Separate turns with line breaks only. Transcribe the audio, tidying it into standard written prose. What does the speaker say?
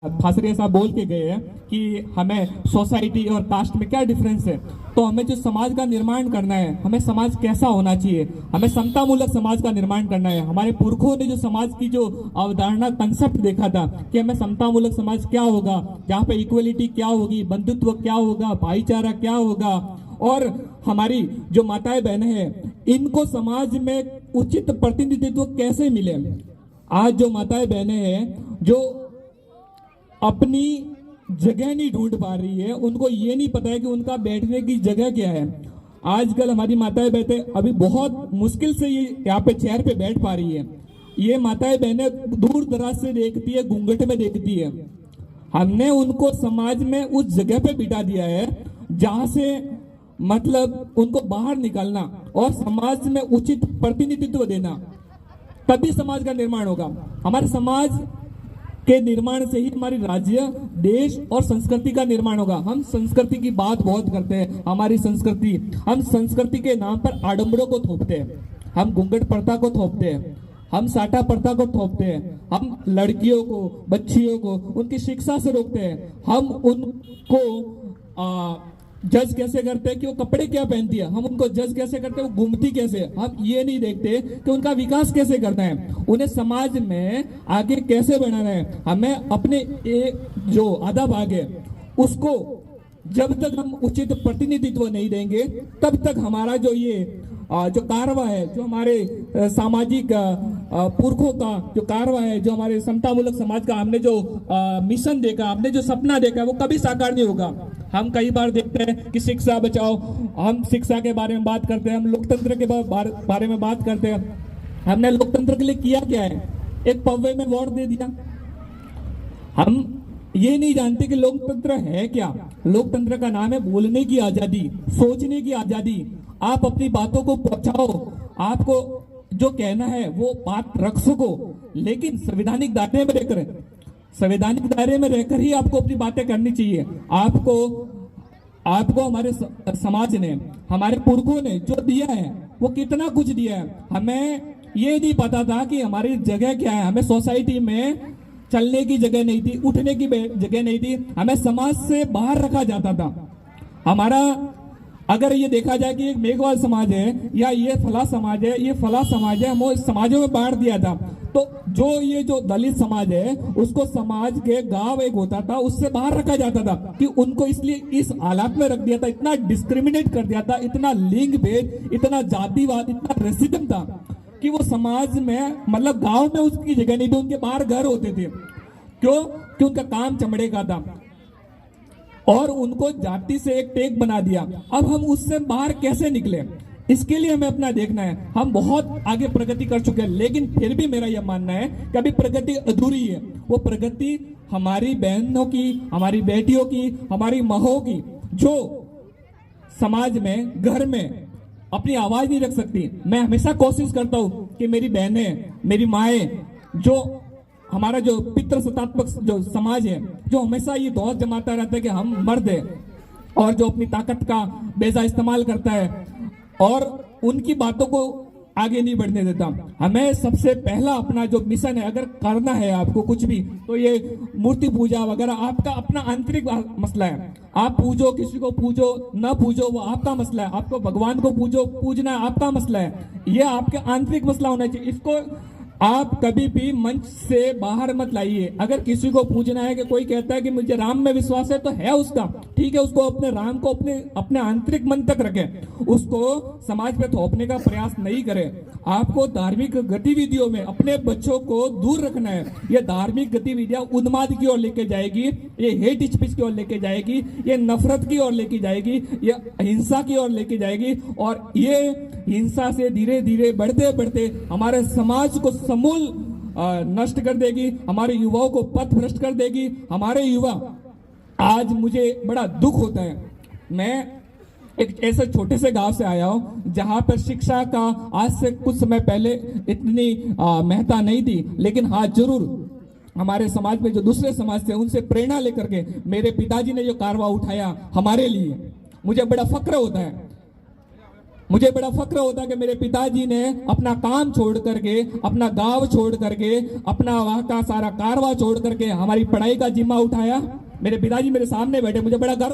फासरिया साहब बोल के गए हैं कि हमें सोसाइटी और कास्ट में क्या डिफरेंस है। तो हमें जो समाज का निर्माण करना है, हमें समाज कैसा होना चाहिए, हमें समतामूलक समाज का निर्माण करना है। हमारे पुरखों ने जो समाज की जो अवधारणा कंसेप्ट देखा था कि हमें समतामूलक समाज क्या होगा, जहाँ पे इक्वलिटी क्या होगी, बंधुत्व क्या होगा, भाईचारा क्या होगा, और हमारी जो माताएं बहनें हैं इनको समाज में उचित प्रतिनिधित्व कैसे मिले। आज जो माताएं बहनें हैं जो अपनी जगह नहीं ढूंढ पा रही है, उनको ये नहीं पता है कि उनका बैठने की जगह क्या है। आजकल हमारी माताएं बहनें अभी बहुत मुश्किल से ये यहाँ पे चेयर पे बैठ पा रही है। ये माताएं बहनें दूर दराज से देखती है, घूंघट में देखती है। हमने उनको समाज में उस जगह पे बिठा दिया है जहां से मतलब उनको बाहर निकलना और समाज में उचित प्रतिनिधित्व देना, तभी समाज का निर्माण होगा। हमारे समाज के निर्माण से ही हमारी राज्य, देश और संस्कृति का निर्माण होगा। हम संस्कृति की बात बहुत करते हैं, हमारी संस्कृति, हम संस्कृति के नाम पर आडंबरों को थोपते हैं, हम घूंघट प्रथा को थोपते हैं, हम साटा प्रथा को थोपते हैं, हम लड़कियों को, बच्चियों को उनकी शिक्षा से रोकते हैं, हम उनको जज कैसे करते हैं कि वो कपड़े क्या पहनती है, हम उनको जज कैसे करते हैं वो घूमती कैसे। हम ये नहीं देखते कि उनका विकास कैसे करना है, उन्हें समाज में आगे कैसे बढ़ाना है। हमें अपने जो आधा भाग है उसको जब तक हम उचित प्रतिनिधित्व नहीं देंगे तब तक हमारा जो ये जो कारवा है, जो हमारे सामाजिक पुरखों का जो कारवा है, जो हमारे समतामूलक समाज का हमने जो मिशन देखा, हमने जो सपना देखा, वो कभी साकार नहीं होगा। हम कई बार देखते हैं कि शिक्षा बचाओ, हम शिक्षा के बारे में बात करते हैं, हम लोकतंत्र के बारे में बात करते हैं। हमने लोकतंत्र के लिए किया क्या है? एक पव्वे में वोट दे दिया। हम ये नहीं जानते कि लोकतंत्र है क्या। लोकतंत्र का नाम है बोलने की आजादी, सोचने की आजादी। आप अपनी बातों को पहुंचाओ, आपको जो कहना है वो बात रख सको, लेकिन संवैधानिक दायरे में रहकर, संवैधानिक दायरे में रहकर ही आपको अपनी बातें करनी चाहिए। आपको हमारे समाज ने, हमारे पुरखों ने जो दिया है वो कितना कुछ दिया है। हमें ये नहीं पता था कि हमारी जगह क्या है। हमें सोसाइटी में चलने की जगह नहीं थी, उठने की जगह नहीं थी, हमें समाज से बाहर रखा जाता था। हमारा अगर ये देखा जाए कि एक मेघवाल समाज है या ये फला समाज है, ये फला समाज है, हम समाजों में बांट दिया था। तो ये जो दलित समाज है उसको समाज के गांव एक होता था, उससे बाहर रखा जाता था कि उनको इसलिए इस हालात में रख दिया था, इतना डिस्क्रिमिनेट कर दिया था, इतना लिंग भेद, इतना जातिवाद, इतना रेसिज्म था कि वो समाज में मतलब गांव में उसकी जगह नहीं थी, उनके बाहर घर होते थे। क्यों? कि उनका काम चमड़े का था और उनको जाति से एक टैग बना दिया। अब हम उससे बाहर कैसे निकले, इसके लिए हमें अपना देखना है। हम बहुत आगे प्रगति कर चुके हैं, लेकिन फिर भी मेरा यह मानना है कि अभी प्रगति अधूरी है। वो प्रगति हमारी बहनों की, हमारी बेटियों की, हमारी माँओं की, जो समाज में, घर में अपनी आवाज नहीं रख सकती। मैं हमेशा कोशिश करता हूं कि मेरी बहनें, मेरी माएँ, जो हमारा जो पितृसत्तात्मक जो समाज है, जो हमेशा ये दोष जमाता रहता है कि हम मर्द है, और जो अपनी ताकत का बेजा इस्तेमाल करता है और उनकी बातों को आगे नहीं बढ़ने देता। हमें सबसे पहला अपना जो मिशन है, अगर करना है आपको कुछ भी, तो ये मूर्ति पूजा वगैरह आपका अपना आंतरिक मसला है। आप पूजो, किसी को पूजो न पूजो वो आपका मसला है। आपको भगवान को पूजो, पूजना आपका मसला है। ये आपके आंतरिक मसला होना चाहिए। इसको आप कभी भी मंच से बाहर मत लाइए। अगर किसी को पूछना है कि कोई कहता है कि मुझे राम में विश्वास है, तो है उसका, ठीक है, उसको अपने राम को अपने आंतरिक मन तक रखे, उसको समाज पे थोपने का प्रयास नहीं करे। आपको धार्मिक गतिविधियों में अपने बच्चों को दूर रखना है। ये धार्मिक गतिविधियां उन्माद की ओर लेके जाएगी, ये हेट स्पीच की ओर लेके जाएगी, ये नफरत की ओर लेके जाएगी, ये हिंसा की ओर लेके जाएगी, और ये हिंसा से धीरे धीरे बढ़ते बढ़ते हमारे समाज को समूल नष्ट कर देगी, हमारे युवाओं को पथ भ्रष्ट कर देगी। हमारे युवा, आज मुझे बड़ा दुख होता है, मैं एक ऐसे छोटे से गांव से आया हूं जहां पर शिक्षा का आज से कुछ समय पहले इतनी महत्ता नहीं थी, लेकिन हाँ जरूर हमारे समाज में जो दूसरे समाज थे उनसे प्रेरणा लेकर के मेरे पिताजी ने जो कारवा उठाया हमारे लिए, मुझे बड़ा फक्र होता है। मुझे बड़ा फक्र होता कि मेरे पिताजी ने अपना काम छोड़ करके, अपना गांव छोड़ करके, अपना वहां का सारा कारवा छोड़ करके हमारी पढ़ाई का जिम्मा उठाया। मेरे पिताजी मेरे सामने बैठे, मुझे बड़ा गर्व